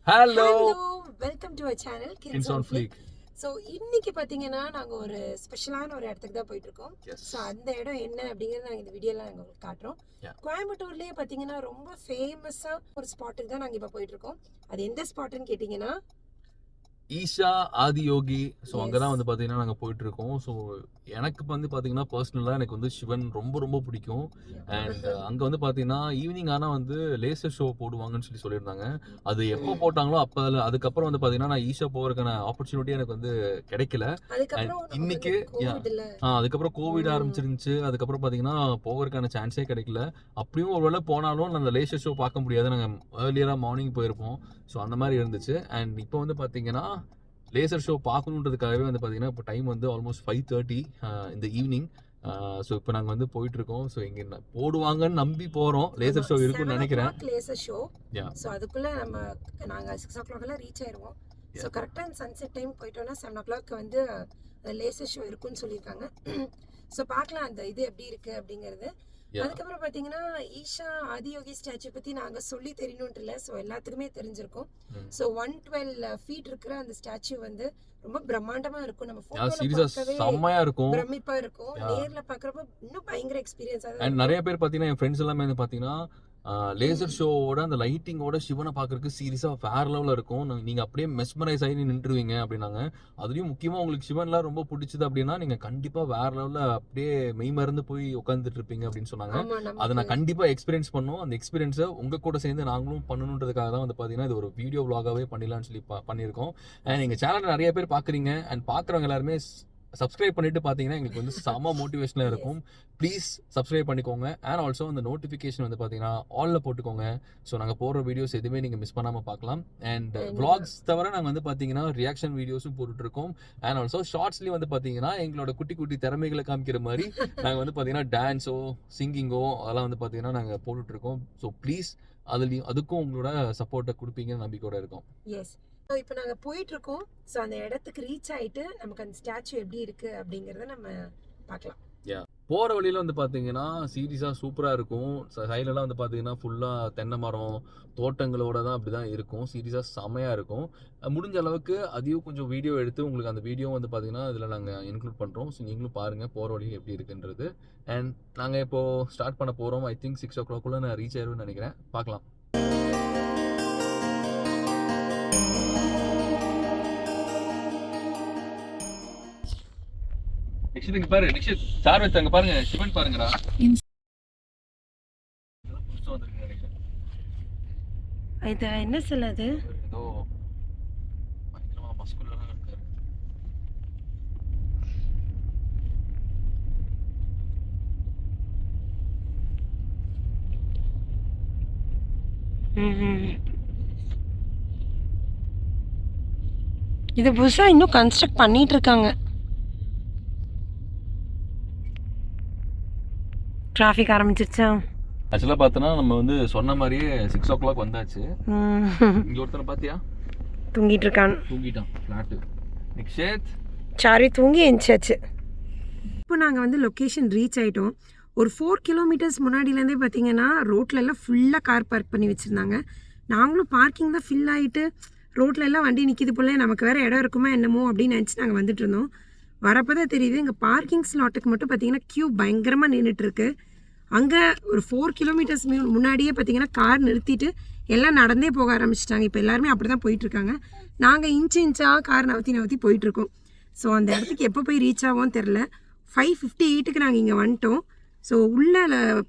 Hello, welcome to our channel Kids on Fleek. So இன்னைக்கு பார்த்தீங்கன்னா நாங்கள் ஒரு ஸ்பெஷலான ஒரு இடத்துக்கு தான் போயிட்டு இருக்கோம். ஸோ அந்த இடம் என்ன அப்படிங்கிறது நாங்கள் இந்த வீடியோவில் நாங்கள் உங்களுக்கு காட்டுறோம். கோயம்புத்தூர்லேயே பார்த்தீங்கன்னா ரொம்ப ஃபேமஸாக ஒரு ஸ்பாட்டுக்கு தான் நாங்கள் இப்போ போயிட்டு இருக்கோம். அது எந்த ஸ்பாட்டுன்னு கேட்டிங்கன்னா ஈஷா ஆதியோகி. ஸோ அங்கே தான் வந்து பார்த்தீங்கன்னா நாங்கள் போயிட்டு இருக்கோம். ஸோ எனக்கு வந்து பார்த்தீங்கன்னா பர்சனலாக எனக்கு வந்து சிவன் ரொம்ப ரொம்ப பிடிக்கும். அண்ட் அங்கே வந்து பார்த்தீங்கன்னா ஈவினிங் ஆனால் வந்து லேசர் ஷோ போடுவாங்கன்னு சொல்லியிருந்தாங்க. அது எப்போ போட்டாங்களோ அப்போ அதுக்கப்புறம் வந்து பார்த்தீங்கன்னா நான் ஈஷா போகிறதுக்கான ஆப்பர்ச்சுனிட்டி எனக்கு வந்து கிடைக்கல. இன்னைக்கு அதுக்கப்புறம் கோவிட் ஆரம்பிச்சிருந்துச்சு. அதுக்கப்புறம் பார்த்தீங்கன்னா போகிறதுக்கான சான்ஸே கிடைக்கல. அப்படியும் ஒரு வேளை போனாலும் அந்த லேசர் ஷோ பார்க்க முடியாது. நாங்கள் ஏர்லியராக மார்னிங் போயிருப்போம். ஸோ அந்த மாதிரி இருந்துச்சு. அண்ட் இப்போ வந்து பார்த்தீங்கன்னா லேசர் ஷோ பார்க்கணுன்றதுக்காகவே வந்து பார்த்தீங்கன்னா இப்போ டைம் வந்து ஆல்மோஸ்ட் 5:30 இந்த ஈவினிங். ஸோ இப்போ நாங்கள் வந்து போயிட்டு இருக்கோம். ஸோ இங்கே போடுவாங்கன்னு நம்பி போகிறோம். லேசர் ஷோ இருக்குன்னு நினைக்கிறேன். லேசர் ஷோ ஸோ அதுக்குள்ளே நாங்கள் 6 o'clock ரீச் ஆயிடுவோம். ஸோ கரெக்டாக அந்த சன்செட் டைம் போயிட்டோம்னா 7 o'clock வந்து லேசர் ஷோ இருக்குன்னு சொல்லியிருக்காங்க. ஸோ பார்க்கலாம் அந்த இது எப்படி இருக்கு அப்படிங்கிறது. அதுக்கப்புறம் பாத்தீங்கன்னா ஈஷா ஆதியோகி ஸ்டாச்சு பத்தி நாங்க சொல்லி தெரியணும்னு இல்ல. ஸோ எல்லாத்துக்குமே தெரிஞ்சிருக்கும். ஸோ 112 ஃபீட் இருக்கிற அந்த ஸ்டாச்சு வந்து ரொம்ப பிரம்மாண்டமா இருக்கும். நம்ம செம்மையா இருக்கும், பிரமிப்பா இருக்கும். நேர்ல பாக்குறப்ப இன்னும் பயங்கர எக்ஸ்பீரியன்ஸ். நிறைய பேர் பாத்தீங்கன்னா என் ஃப்ரெண்ட்ஸ் எல்லாமே வந்து பாத்தீங்கன்னா லேசர் ஷோவோட அந்த லைட்டிங்கோட சிவனை பார்க்கறதுக்கு சீரியஸாக வேற லெவலில் இருக்கும். நீங்கள் அப்படியே மெஸ்மரைஸ் ஆகி நின்றுவீங்க அப்படின்னாங்க. அதுலேயும் முக்கியமாக உங்களுக்கு சிவன்லாம் ரொம்ப பிடிச்சது அப்படின்னா நீங்கள் கண்டிப்பாக வேற லெவலில் அப்படியே மெய்மறந்து போய் உட்காந்துட்டு இருப்பீங்க அப்படின்னு சொன்னாங்க. அதை நான் கண்டிப்பாக எக்ஸ்பீரியன்ஸ் பண்ணோம். அந்த எக்ஸ்பீரியன்ஸை உங்கள் கூட சேர்ந்து நாங்களும் பண்ணணுன்றதுக்காக தான் வந்து பார்த்தீங்கன்னா இது ஒரு வீடியோ விளாகாகவே பண்ணிடலாம்னு சொல்லி பண்ணியிருக்கோம். அண்ட் எங்கள் சேனலில் நிறைய பேர் பார்க்குறீங்க. அண்ட் பார்க்குறவங்க எல்லாருமே சப்ஸ்கிரைப் பண்ணிட்டு பார்த்தீங்கன்னா எங்களுக்கு வந்து செம மோட்டிவேஷனாக இருக்கும். ப்ளீஸ் சப்ஸ்கிரைப் பண்ணிக்கோங்க. அண்ட் ஆல்சோ அந்த நோட்டிஃபிகேஷன் வந்து பார்த்தீங்கன்னா ஆலில் போட்டுக்கோங்க. ஸோ நாங்கள் போடுற வீடியோஸ் எதுவுமே நீங்கள் மிஸ் பண்ணாமல் பார்க்கலாம். அண்ட் vlogs தவிர நாங்கள் வந்து பார்த்தீங்கன்னா ரியாக்ஷன் வீடியோஸும் போட்டுட்ருக்கோம். அண்ட் ஆல்சோ ஷார்ட்ஸ்லேயும் வந்து பார்த்தீங்கன்னா எங்களோட குட்டி குட்டி திறமைகளை காமிக்கிற மாதிரி நாங்கள் வந்து பார்த்தீங்கன்னா டான்ஸோ சிங்கிங்கோ அதெல்லாம் வந்து பார்த்தீங்கன்னா நாங்கள் போட்டுட்ருக்கோம். ஸோ ப்ளீஸ் அதுக்கும் உங்களோட சப்போர்ட்டை கொடுப்பீங்கன்னு நம்பிக்கையோட இருக்கோம். எஸ், ஸோ இப்போ நாங்கள் போயிட்டுருக்கோம். ஸோ அந்த இடத்துக்கு ரீச் ஆகிட்டு நமக்கு அந்த ஸ்டாச்சு எப்படி இருக்குது அப்படிங்கிறத நம்ம பார்க்கலாம். போகிற வழியில் வந்து பார்த்தீங்கன்னா சீரியஸாக சூப்பராக இருக்கும். சைட்லலாம் வந்து பார்த்தீங்கன்னா ஃபுல்லாக தென்னை மரம் தோட்டங்களோட தான் அப்படி தான் இருக்கும். சீரியஸாக செமையாக இருக்கும். முடிஞ்ச அளவுக்கு அதையும் கொஞ்சம் வீடியோ எடுத்து உங்களுக்கு அந்த வீடியோ வந்து பார்த்தீங்கன்னா இதில் நாங்கள் இன்க்ளூட் பண்ணுறோம். ஸோ நீங்களும் பாருங்கள் போகிற வழி எப்படி இருக்குன்றது. அண்ட் நாங்கள் இப்போது ஸ்டார்ட் பண்ண போகிறோம். ஐ திங்க் 6 o'clock நான் ரீச் ஆயிடுவேன்னு நினைக்கிறேன். பார்க்கலாம். நிக்ஷித் பாரு, நிக்ஷித் சார் வச்சாங்க பாருங்க, சிவன் பாருங்கடா. இது என்ன சொல்லுது? ஏதோ பயங்கரமா மஸ்குலரா இருக்காரு. இது புதுசா இன்னும் கன்ஸ்ட்ரக்ட் பண்ணிட்டு இருக்காங்க. டிராஃபிக் ஆரம்பிச்சிருச்சா? ஆக்சுவலாக பார்த்தோன்னா நம்ம வந்து சொன்ன மாதிரியே 6 o'clock வந்தாச்சு. இங்கே ஒருத்தனை பார்த்தியா? தூங்கிட்டான் ஃப்ளாட்டு. நிக்ஷேத் சாரி தூங்கி எந்திரிச்சாச்சு. இப்போ நாங்கள் வந்து லொக்கேஷன் ரீச் ஆகிட்டோம். ஒரு 4 kilometers முன்னாடியிலேருந்தே பார்த்தீங்கன்னா ரோட்லெல்லாம் ஃபுல்லாக கார் பார்க் பண்ணி வச்சுருந்தாங்க. நாங்களும் பார்க்கிங் தான் ஃபில் ஆகிட்டு ரோட்ல எல்லாம் வண்டி நிற்கிது போல, நமக்கு வேறு இடம் இருக்குமா என்னமோ அப்படின்னு நினச்சி நாங்கள் வந்துட்டு இருந்தோம். வரப்போ தான் தெரியுது இங்கே பார்க்கிங் ஸ்லாட்டுக்கு மட்டும் பார்த்தீங்கன்னா க்யூ பயங்கரமாக நின்றுட்டுருக்கு. அங்கே ஒரு 4 kilometers முன்னாடியே பார்த்தீங்கன்னா கார் நிறுத்திட்டு எல்லாம் நடந்தே போக ஆரம்பிச்சிட்டாங்க. இப்போ எல்லாருமே அப்படி தான் போயிட்டுருக்காங்க. நாங்கள் இன்ச்சாக கார் நவத்தி போயிட்டுருக்கோம். ஸோ அந்த இடத்துக்கு எப்போ போய் ரீச் ஆகும்னு தெரில. 5:58 நாங்கள் இங்கே வந்துட்டோம். ஸோ உள்ளே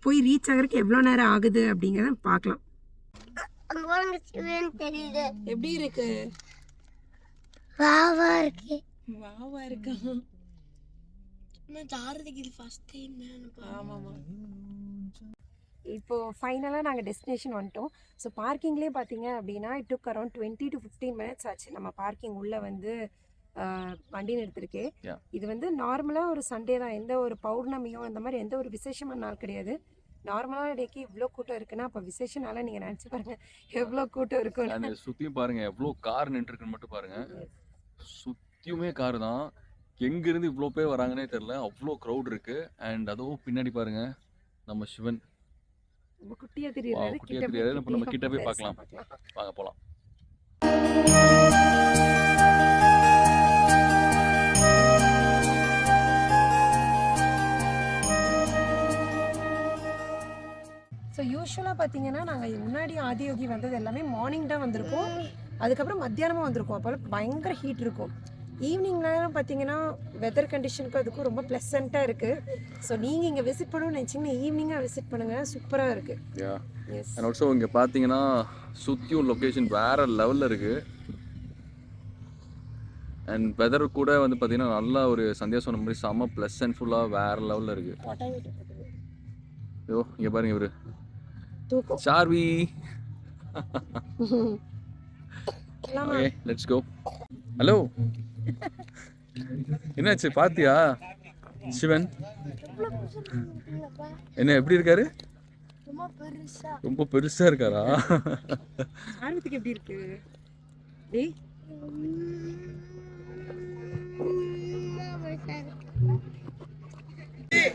போய் ரீச் ஆகிறதுக்கு எவ்வளோ நேரம் ஆகுது அப்படிங்கிறத பார்க்கலாம். எப்படி இருக்கு? வாவா இருக்கு. வாவா இருக்கா? நான் தாரதுக்கு இது ஃபர்ஸ்ட் டைம் நான். ஆமாமா. இப்போ ஃபைனலாக நாங்கள் டெஸ்டினேஷன் வந்துட்டோம். ஸோ பார்க்கிங்லேயே பார்த்தீங்க அப்படின்னா it took around 20 to 15 minutes ஆச்சு நம்ம பார்க்கிங் உள்ளே வந்து வண்டி நிறுத்திருக்கே. இது வந்து நார்மலாக ஒரு சண்டே தான். எந்த ஒரு பௌர்ணமியோ அந்த மாதிரி எந்த ஒரு விசேஷமான நாள் கிடையாது. நார்மலான டேக்கு இவ்வளோ கூட்டம் இருக்குன்னா அப்போ விசேஷனால நீங்கள் நினச்சி பாருங்க எவ்வளோ கூட்டம் இருக்கும். சுற்றியும் பாருங்க எவ்வளோ கார் நின்றுருக்குன்னு மட்டும் பாருங்க. சுற்றியுமே கார் தான். எங்கேருந்து இவ்வளோ பேர் வராங்கன்னே தெரில, அவ்வளோ க்ரௌட் இருக்கு. அண்ட் அதுவும் பின்னாடி பாருங்க நம்ம சிவன் குட்டியாக தெரியாது. நம்ம கிட்ட போய் பார்க்கலாம். வாங்க போகலாம். பார்த்தீங்கன்னா நாங்கள் முன்னாடி ஆதியோகி வந்தது எல்லாமே மார்னிங் தான் வந்திருக்கோம், அதுக்கப்புறம் மத்தியானமாக வந்திருக்கோம். அப்போல்லாம் பயங்கர ஹீட் இருக்கும். ஈவினிங் நேரம் பார்த்தீங்கன்னா வெதர் கண்டிஷனுக்கு அதுக்கும் ரொம்ப ப்ளசண்ட்டாக இருக்குது. ஸோ நீங்கள் இங்கே விசிட் பண்ணணும்னு நினச்சிங்கன்னா ஈவினிங்காக விசிட் பண்ணுங்கள், சூப்பராக இருக்குது. எஸ். அண்ட் ஆல்சோ இங்கே பார்த்தீங்கன்னா சுற்றியும் லொக்கேஷன் வேறு லெவலில் இருக்குது. அண்ட் வெதர் கூட வந்து பார்த்தீங்கன்னா நல்லா ஒரு சந்தியா சொன்ன மாதிரி செம்ம ப்ளசன்ட்ஃபுல்லாக வேறு லெவலில் இருக்குது. ஐயோ இங்கே பாருங்க இவரு தூக்கம். சார்வி. Okay let's go. ஹலோ என்னாச்சு பாத்தியா சிவன் என்ன எப்படி இருக்காரு? ரொம்ப பெருசா இருக்காரா? ஆரம்பத்துக்கு எப்படி இருக்கு டேய்?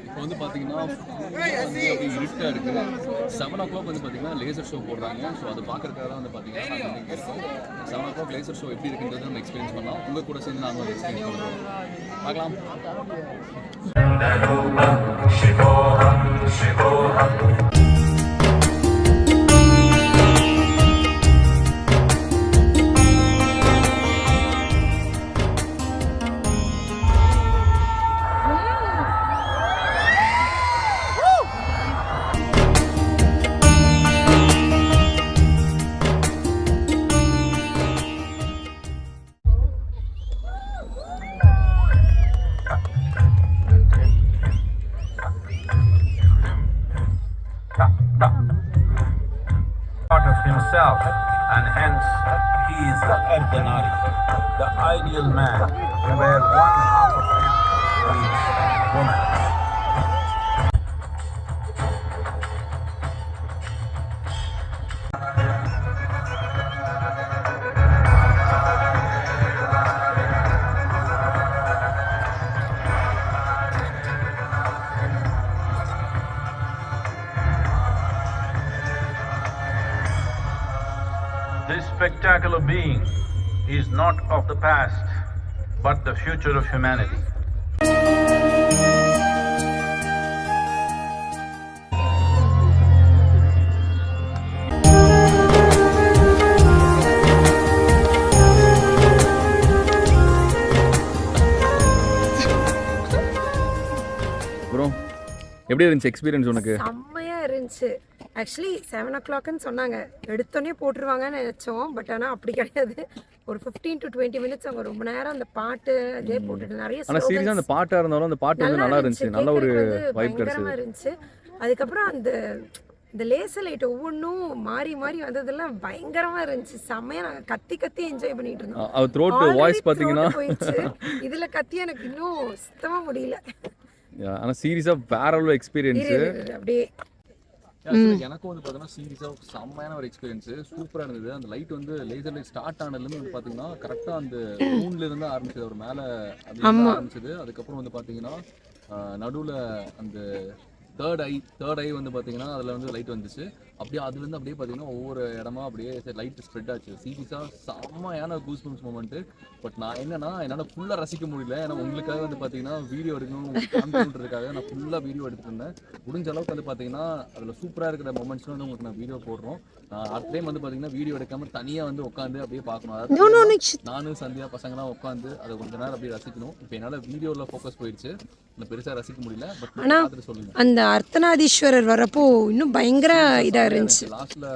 இப்போ வந்து பார்த்தீங்கன்னா இருட்டாக இருக்குது. 7 o'clock வந்து பார்த்தீங்கன்னா லேசர் ஷோ போடுறாங்க. ஸோ அது பார்க்கறதுக்காக தான் வந்து பார்த்தீங்கன்னா நாங்கள் வந்து இங்கே இருக்கோம். 7 o'clock லேசர் ஷோ எப்படி இருக்குன்றது நம்ம எக்ஸ்பீரியன்ஸ் பண்ணலாம். உங்கள் கூட சேர்ந்து நாங்கள் வந்து எக்ஸ்பீரியன்ஸ் பண்ணுறோம். பார்க்கலாம். Part of himself, and hence he is the Ardhanari, the ideal man, where one half of him is woman. This spectacular being is not of the past, but the future of humanity. Bro எப்படி இருந்துச்சு experience உனக்கு? செம்மையா இருந்துச்சு. Actually 7 o'clockன்னு சொன்னாங்க, எடுத்தோடனே போட்டுருவாங்கன்னு நினச்சோம். But ஆனால் அப்படி கிடையாது. ஒரு 15 to 20 minutes அவங்க ரொம்ப நேரம் அந்த பாட்டு அதே போட்டுட்டு நிறைய ஆனால் சீரியஸாக அந்த பாட்டாக இருந்தாலும் அந்த பாட்டு வந்து நல்லா இருந்துச்சு, நல்ல ஒரு வைப் கிடைச்சது. இருந்துச்சு. அதுக்கப்புறம் இந்த லேசர் லைட் ஒவ்வொன்றும் மாறி மாறி வந்ததெல்லாம் பயங்கரமா இருந்துச்சு. செம்மையா நாங்கள் கத்தி கத்தி என்ஜாய் பண்ணிட்டு இருந்தோம். அவர் த்ரோட் வாய்ஸ் பார்த்தீங்கன்னா போயிடுச்சு. இதுல கத்தி எனக்கு இன்னும் சுத்தமா முடியல. ஆனால் சீரியஸாக வேற ஒரு எக்ஸ்பீரியன்ஸ். அப்படியே எனக்கும் வந்து பார்த்தீங்கன்னா சீரியஸாக செம்மையான ஒரு எக்ஸ்பீரியன்ஸ், சூப்பராக இருந்தது. அந்த லைட் வந்து லேசர் லைட் ஸ்டார்ட் ஆனதுலேருந்து வந்து பார்த்தீங்கன்னா கரெக்டாக அந்த மூன்ல இருந்து ஆரம்பிச்சது, ஒரு மேலே ஆரம்பிச்சது. அதுக்கப்புறம் வந்து பார்த்தீங்கன்னா நடுவில் அந்த தேர்ட் ஐ வந்து பார்த்தீங்கன்னா அதில் வந்து லைட் வந்துச்சு. அப்படியே அதுலேருந்து அப்படியே பார்த்தீங்கன்னா ஒவ்வொரு இடமா அப்படியே லைட் ஸ்ப்ரெட் ஆச்சு. சீரியஸாக செம்மையான கூஸ்பம்ஸ் மூமெண்ட்டு. பட் நான் என்னன்னா என்னால் ஃபுல்லாக ரசிக்க முடியல. ஏன்னா உங்களுக்காக வந்து பார்த்தீங்கன்னா வீடியோ எடுக்கணும் காமிக்கணுன்றதுக்காக நான் ஃபுல்லாக வீடியோ எடுத்துட்டு இருந்தேன். முடிஞ்ச அளவுக்கு வந்து பார்த்தீங்கன்னா அதில் சூப்பராக இருக்கிற மொமெண்ட்ஸ்லாம் வந்து உங்களுக்கு நான் வீடியோ போடுறோம். நான் அடுத்த டைம் வந்து பார்த்தீங்கன்னா வீடியோ எடுக்காமல் தனியாக வந்து உட்காந்து அப்படியே பார்க்கணும். அதாவது நானும் சந்தியா பசங்களாம் உட்காந்து அதை கொஞ்ச நேரம் அப்படியே ரசிக்கணும். இப்போ என்னால் வீடியோவில் ஃபோக்கஸ் போயிடுச்சு, நான் பெருசாக ரசிக்க முடியல. பட் பார்த்துட்டு சொல்லுங்கள். அந்த அர்த்தநாதீஸ்வரர் வரப்போ இன்னும் பயங்கர இதாக இருந்துச்சு. லாஸ்ட்ல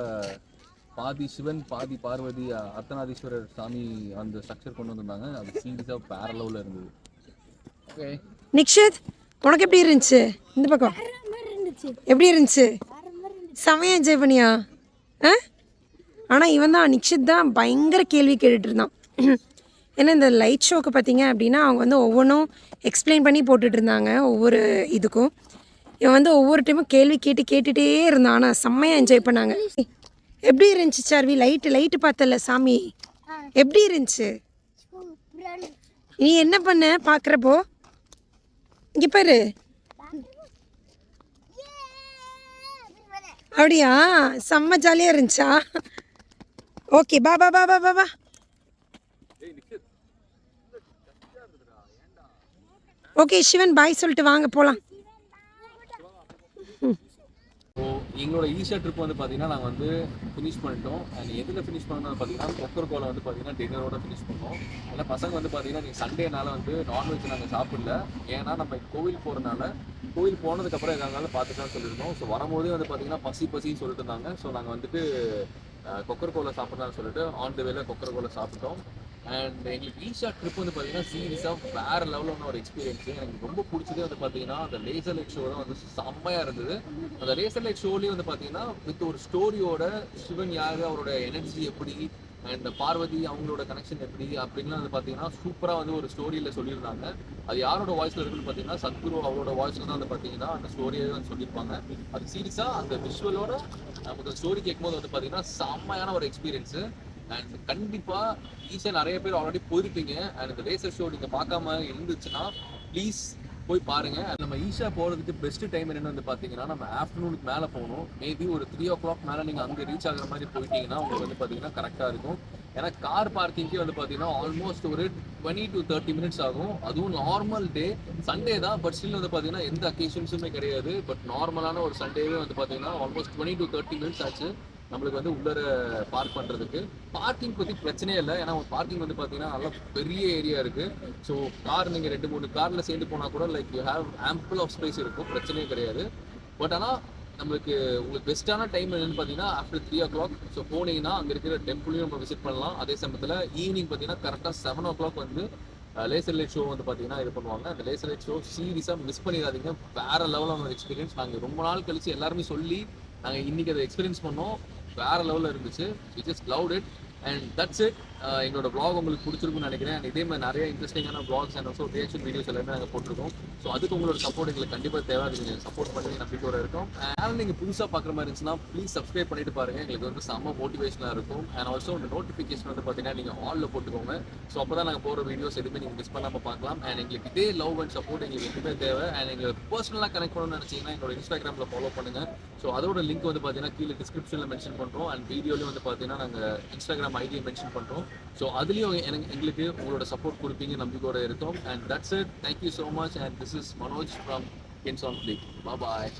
பாதி சிவன் பாதி பார்வதி அர்த்தநாதீஸ்வரர் சாமி அந்த ஸ்ட்ரக்சர் கொண்டு வந்திருந்தாங்க. அது சீரியஸாக வேற லெவலில் இருந்தது. ஓகே நிக்ஷித், உனக்கு எப்படி இருந்துச்சு? இந்த பக்கம் எப்படி இருந்துச்சு? செமையா என்ஜாய் பண்ணியா? ஆனால் இவன் தான் நிக்ஷித் தான் பயங்கர கேள்வி கேட்டுட்டு இருந்தான். ஏன்னா இந்த லைட் ஷோக்கு பார்த்தீங்க அப்படின்னா அவங்க வந்து ஒவ்வொன்றும் எக்ஸ்பிளைன் பண்ணி போட்டுட்டு இருந்தாங்க ஒவ்வொரு இதுக்கும். இவன் வந்து ஒவ்வொரு டைமும் கேள்வி கேட்டுகிட்டே இருந்தான். ஆனால் செம்மையாக என்ஜாய் பண்ணாங்க. எப்படி இருந்துச்சு சார்வி? லைட்டு பார்த்தல சாமி, எப்படி இருந்துச்சு? நீ என்ன பண்ண பார்க்குறப்போ? இங்கே பாரு. அப்படியா? செம்ம ஜாலியாக இருந்துச்சா? ஓகே பா பா பா பா பா பா. ஓகே சிவன் பாய் சொல்லிட்டு வாங்க போகலாம். ஸோ எங்களோட ஈஷா ட்ரிப் வந்து பார்த்தீங்கன்னா நாங்கள் வந்து ஃபினிஷ் பண்ணிட்டோம். அண்ட் எதில் ஃபினிஷ் பண்ணோம்னு பார்த்தீங்கன்னா கொக்கர்கோலா வந்து பார்த்தீங்கன்னா டின்னரோட ஃபினிஷ் பண்ணோம். ஏன்னா பசங்க வந்து பார்த்தீங்கன்னா நீங்கள் சண்டேனால வந்து நான்வெஜ் நாங்கள் சாப்பிடல. ஏன்னா நம்ம கோவில் போகிறனால கோவில் போனதுக்கப்புறம் எதாவது பார்த்துக்கலாம்னு சொல்லியிருந்தோம். ஸோ வரும்போதே வந்து பார்த்தீங்கன்னா பசின்னு சொல்லிட்டு இருந்தாங்க. ஸோ நாங்கள் வந்துட்டு கொக்கர்கோலா சாப்பிட்லான்னு சொல்லிட்டு ஆன் த வேல கொக்கர்கோலா சாப்பிட்டோம். அண்ட் எங்களுக்கு ஈஷா ட்ரிப் வந்து பார்த்தீங்கன்னா சீரியஸாக வேறு லெவலான ஒரு எக்ஸ்பீரியன்ஸு. எனக்கு ரொம்ப பிடிச்சதே வந்து பார்த்தீங்கன்னா அந்த லேசர் லைட் ஷோ தான் வந்து செம்மையாக இருந்தது. அந்த லேசர் லைட் ஷோலேயே வந்து பார்த்தீங்கன்னா வித் ஒரு ஸ்டோரியோட சிவன் யார், அவரோட எனர்ஜி எப்படி, அண்ட் பார்வதி அவங்களோட கனெக்ஷன் எப்படி அப்படின்லாம் வந்து பார்த்தீங்கன்னா சூப்பராக வந்து ஒரு ஸ்டோரியில் சொல்லியிருந்தாங்க. அது யாரோட வாய்ஸில் இருக்குன்னு பார்த்தீங்கன்னா சத்குரு அவரோட வாய்ஸில் தான் வந்து பார்த்தீங்கன்னா அந்த ஸ்டோரியை வந்து சொல்லியிருப்பாங்க. அது சீரியஸாக அந்த விஷுவலோட நமக்கு ஸ்டோரி கேட்கும்போது வந்து பார்த்தீங்கன்னா செம்மையான ஒரு எக்ஸ்பீரியன்ஸு. அண்ட் கண்டிப்பாக ஈஸியாக நிறைய பேர் ஆல்ரெடி போயிருப்பீங்க. அண்ட் இந்த லேசர் ஷோ நீங்கள் பார்க்காம இருந்துச்சுன்னா ப்ளீஸ் போய் பாருங்க. நம்ம ஈஷா போகிறதுக்கு பெஸ்ட் டைம் என்னென்னு வந்து பார்த்தீங்கன்னா நம்ம ஆஃப்டர்நூனுக்கு மேலே போகணும். மேபி ஒரு 3 o'clock மேலே நீங்கள் அங்கே ரீச் ஆகிற மாதிரி போயிட்டீங்கன்னா உங்களுக்கு வந்து பார்த்தீங்கன்னா கரெக்டாக இருக்கும். ஏன்னா கார் பார்க்கிங்கே வந்து பார்த்தீங்கன்னா ஆல்மோஸ்ட் ஒரு 20 to 30 minutes ஆகும். அதுவும் நார்மல் டே, சண்டே தான். பட் ஸ்டில் வந்து பார்த்தீங்கன்னா எந்த அக்கேஷன்ஸுமே கிடையாது. பட் நார்மலான ஒரு சண்டேவே வந்து பார்த்தீங்கன்னா ஆல்மோஸ்ட் 20 to 30 minutes ஆச்சு நம்மளுக்கு வந்து உள்ளர பார்க் பண்ணுறதுக்கு. பார்க்கிங் பற்றி பிரச்சனையே இல்லை. ஏன்னா பார்க்கிங் வந்து பார்த்தீங்கன்னா நல்லா பெரிய ஏரியா இருக்குது. ஸோ கார் நீங்கள் 2-3 காரில் சேர்ந்து போனால் கூட like you have ample of space இருக்கும், பிரச்சனையே கிடையாது. பட் ஆனால் நம்மளுக்கு உங்களுக்கு பெஸ்ட்டான டைம் என்னென்னு பார்த்தீங்கன்னா ஆஃப்டர் 3 o'clock. ஸோ போனீங்கன்னா அங்கே இருக்கிற டெம்பிளையும் நம்ம விசிட் பண்ணலாம். அதே சமயத்தில் ஈவினிங் பார்த்தீங்கன்னா கரெக்டாக 7 o'clock வந்து லேசர் லைட் ஷோ வந்து பார்த்தீங்கன்னா இது பண்ணுவாங்க. அந்த லேசர் லைட் ஷோ சீரியஸாக மிஸ் பண்ணிடாதீங்க. வேறு லெவலான ஒரு எக்ஸ்பீரியன்ஸ். நாங்கள் ரொம்ப நாள் கழிச்சு எல்லாருமே சொல்லி நாங்கள் இன்றைக்கி அதை எக்ஸ்பீரியன்ஸ் பண்ணோம். வேறு லெவலில் இருந்துச்சு. We just loved it and that's it. எங்களோட vlog உங்களுக்கு பிடிச்சிருக்குன்னு நினைக்கிறேன். அண்ட் இதே மாதிரி நிறைய இன்ட்ரெஸ்டிங்கான vlogs and also reaction videos எல்லாமே நாங்கள் போட்டிருக்கோம். ஸோ அதுக்கு உங்களோட சப்போர்ட் எங்களுக்கு கண்டிப்பாக தேவை. அது நீங்கள் சப்போர்ட் பண்ணி நம்பிக்கையோட இருக்கும். அதனால் நீங்கள் புதுசாக பார்க்குற மாதிரி இருந்துச்சுன்னா ப்ளீஸ் சப்ஸ்கிரைப் பண்ணிட்டு பாருங்கள். எங்களுக்கு வந்து செம்ம மோட்டிவேஷனாக இருக்கும். அண்ட் ஆல்சோ இந்த நோட்டிஃபிகேஷன் வந்து பார்த்தீங்கன்னா நீங்கள் ஆலில் போட்டுக்கோங்க. ஸோ அப்போ தான் நாங்கள் போகிற வீடியோஸ் எதுவுமே நீங்கள் மிஸ் பண்ணாமல் பார்க்கலாம். அண்ட் எங்களுக்கு இதே லவ் அண்ட் சப்போர்ட் எங்களுக்கு எதுவுமே தேவை. அண்ட் எங்களுக்கு பர்சனலாக கனெக்ட் பண்ணணும்னு நினச்சிங்கன்னா எங்களோட இன்ஸ்டாகிராமில் ஃபாலோ பண்ணுங்கள். ஸோ அதோட லிங்க் வந்து பார்த்தீங்கன்னா கீழே டிஸ்கிரிப்ஷனில் மென்ஷன் பண்ணுறோம். அண்ட் வீடியோலையும் வந்து பார்த்தீங்கன்னா நாங்கள் இன்ஸ்டாகிராம் ஐடியை மென்ஷன் பண்ணுறோம். ஸோ அதுலேயும் எங்களுக்கு உங்களோட சப்போர்ட் கொடுப்பீங்க நம்பிக்கையோட இருக்கும். And that's it. Thank you so much. And this is Manoj from kins on fleek. Bye.